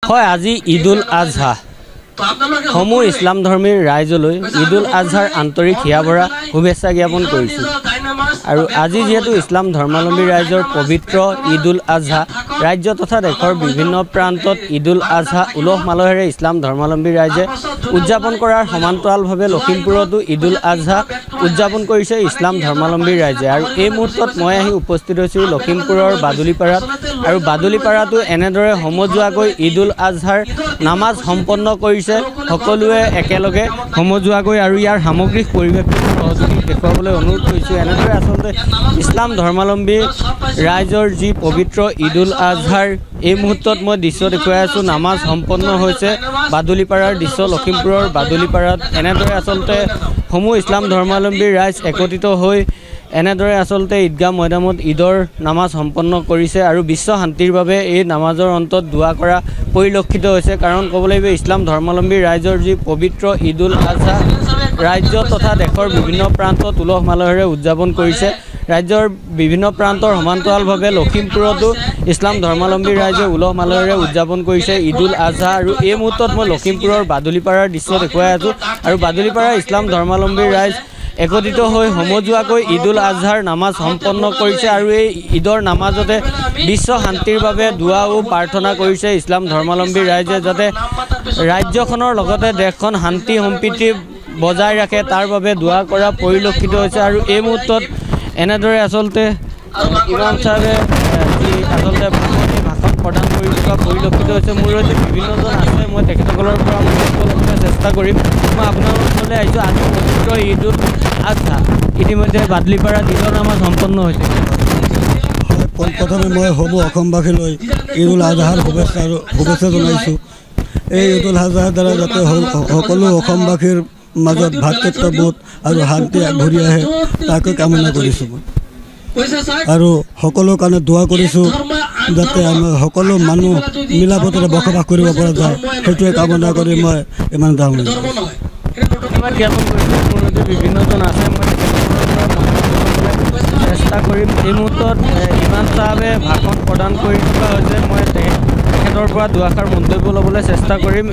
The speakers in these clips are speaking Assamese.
হয় আজি ঈদুল আজহা সমূহ ইছলাম ধৰ্মীৰ ৰাইজলৈ ঈদুল আজহাৰ আন্তৰিক হিয়াভৰা শুভেচ্ছা জ্ঞাপন কৰিছোঁ। আৰু আজি যেহেতু ইছলাম ধৰ্মাৱলম্বী ৰাইজৰ পবিত্ৰ ঈদুল আজহা ৰাজ্য তথা দেশৰ বিভিন্ন প্ৰান্তত ঈদুল আজহা উলহ মালহেৰে ইছলাম ধৰ্মাৱলম্বী ৰাইজে উদযাপন কৰাৰ সমান্তৰালভাৱে লখিমপুৰতো ঈদুল আজহা উদযাপন কৰিছে ইছলাম ধৰ্মাৱলম্বী ৰাইজে। আৰু এই মুহূৰ্তত মই আহি উপস্থিত হৈছোঁ লখিমপুৰৰ বাদুলিপাৰাত। আৰু বাদুলিপাৰাতো এনেদৰে সমজুৱাকৈ ঈদুল আজহাৰ নামাজ সম্পন্ন কৰিছে সকলোৱে একেলগে সমজুৱাকৈ। আৰু ইয়াৰ সামগ্ৰিক পৰিৱেশটো সহযোগী দেখুৱাবলৈ অনুৰোধ কৰিছোঁ। এনেদৰে আচলতে ইছলাম ধৰ্মাৱলম্বী ৰাইজৰ যি পবিত্ৰ ঈদুল আজহাৰ এই মুহূৰ্তত মই দৃশ্য দেখুৱাই আছোঁ। নামাজ সম্পন্ন হৈছে বাদুলিপাৰাৰ দৃশ্য লখিমপুৰৰ বাদুলিপাৰাত। এনেদৰে আচলতে সমূহ ইছলাম ধৰ্মাৱলম্বী ৰাইজ একত্ৰিত হৈ এনেদৰে আচলতে ঈদগাহ মৈদামত ঈদৰ নামাজ সম্পন্ন কৰিছে। আৰু বিশ্ব শান্তিৰ বাবে এই নামাজৰ অন্তত দোৱা কৰা পৰিলক্ষিত হৈছে। কাৰণ ক'ব লাগিব ইছলাম ধৰ্মাৱলম্বী ৰাইজৰ যি পবিত্ৰ ঈদুল আজহা ৰাজ্য তথা দেশৰ বিভিন্ন প্ৰান্তত উলহ মালহেৰে উদযাপন কৰিছে। ৰাজ্যৰ বিভিন্ন প্ৰান্তৰ সমান্তৰালভাৱে লখিমপুৰতো ইছলাম ধৰ্মাৱলম্বী ৰাইজে উলহ মালহেৰে উদযাপন কৰিছে ঈদুল আজহা। আৰু এই মুহূৰ্তত মই লখিমপুৰৰ বাদুলিপাৰাৰ দৃশ্য দেখুৱাই আছোঁ। আৰু বাদুলিপাৰাৰ ইছলাম ধৰ্মাৱলম্বী ৰাইজ একত্ৰিত হৈ সমজুৱাকৈ ঈদুল আজহাৰ নামাজ সম্পন্ন কৰিছে। আৰু এই ঈদৰ নামাজতে বিশ্ব শান্তিৰ বাবে দুৱাও প্ৰাৰ্থনা কৰিছে ইছলাম ধৰ্মাৱলম্বী ৰাইজে, যাতে ৰাজ্যখনৰ লগতে দেশখন শান্তি সম্প্ৰীতি বজাই ৰাখে তাৰ বাবে দোৱা কৰা পৰিলক্ষিত হৈছে। আৰু এই মুহূৰ্তত এনেদৰে আচলতে ইমাম চাহাবে যি আচলতে ভাষণ প্ৰদান কৰি থকা পৰিলক্ষিত হৈছে। মোৰ সৈতে বিভিন্নজন আছে, মই তেখেতসকলৰ পৰা মনোযোগ চেষ্টা কৰিম। মই আপোনালোকৰ ওচৰলৈ আহিছোঁ। আজি পবিত্ৰ ঈদুল আজহা ইতিমধ্যে বাদুলিপাৰাত ঈদৰ নামাজ সম্পন্ন হৈছে। প্ৰথমে মই সমূহ অসমবাসীলৈ ঈদুল আজহাৰ শুভেচ্ছা জনাইছোঁ। এই ঈদুল আজহাৰ দ্বাৰা যাতে সকলো অসমবাসীৰ মাজত ভাতৃত্ববোধ আৰু শান্তি ঘূৰি আহে তাকে কামনা কৰিছোঁ মই। আৰু সকলো কাৰণে দোৱা কৰিছোঁ যাতে আমাৰ সকলো মানুহ মিলাপ্ৰীতিৰে বসবাস কৰিব পৰা যায়, সেইটোৱে কামনা কৰি মই ইমান দাম বিভিন্নজন আছে, মই চেষ্টা কৰিম। এই মুহূৰ্তত ইমাম চাহাবে ভাষণ প্ৰদান কৰি থকা হৈছে। মই তেখেতৰ পৰা দুআষাৰ মন্তব্য ল'বলৈ চেষ্টা কৰিম।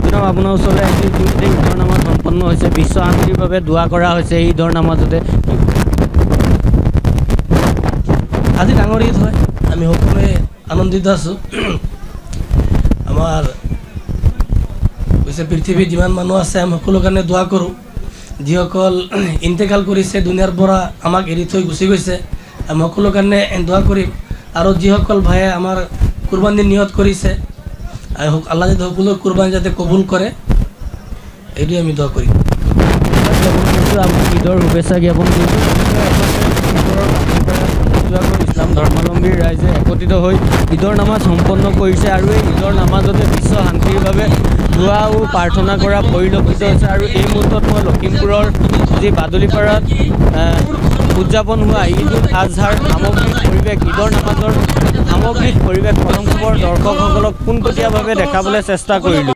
জনাব আপোনাৰ ওচৰলৈ আহিছোঁ। ইতিমধ্যে ঈদৰ নামাজ সম্পন্ন হৈছে, বিশ্ব শান্তিৰ বাবে দোৱা কৰা হৈছে এই ঈদৰ নামাজতে। আজি ডাঙৰ ঈদ হয়, আমি সকলোৱে আনন্দিত আছোঁ। আমাৰ হৈছে পৃথিৱীত যিমান মানুহ আছে আমি সকলো কাৰণে দোৱা কৰোঁ। যিসকল ইন্তেকাল কৰিছে দুনিয়াৰ পৰা আমাক এৰি থৈ গুচি গৈছে, আমি সকলো কাৰণে দোৱা কৰিম। আৰু যিসকল ভাইয়ে আমাৰ কুৰবানী নিয়ত কৰিছে আল্লাহ যাতে সকলো কুৰবানী যাতে কবুল কৰে, এইটোৱে আমি দোৱা কৰিম। ঈদৰ শুভেচ্ছা জ্ঞাপন কৰিছোঁ। ইছলাম ধৰ্মাৱলম্বী ৰাইজে একত্ৰিত হৈ ঈদৰ নামাজ সম্পন্ন কৰিছে। আৰু এই ঈদৰ নামাজতে বিশ্ব শান্তিৰ বাবে দোৱাও প্ৰাৰ্থনা কৰা পৰিলক্ষিত হৈছে। আৰু এই মুহূৰ্তত মই লখিমপুৰৰ যি বাদুলিপাৰাত উদযাপন হোৱা ঈদুল আজহাৰ সামগ্ৰিক পৰিৱেশ, ঈদৰ নামাজৰ সামগ্ৰিক পৰিৱেশ প্ৰথম খবৰ দৰ্শকসকলক পোনপটীয়াভাৱে দেখাবলৈ চেষ্টা কৰিলোঁ।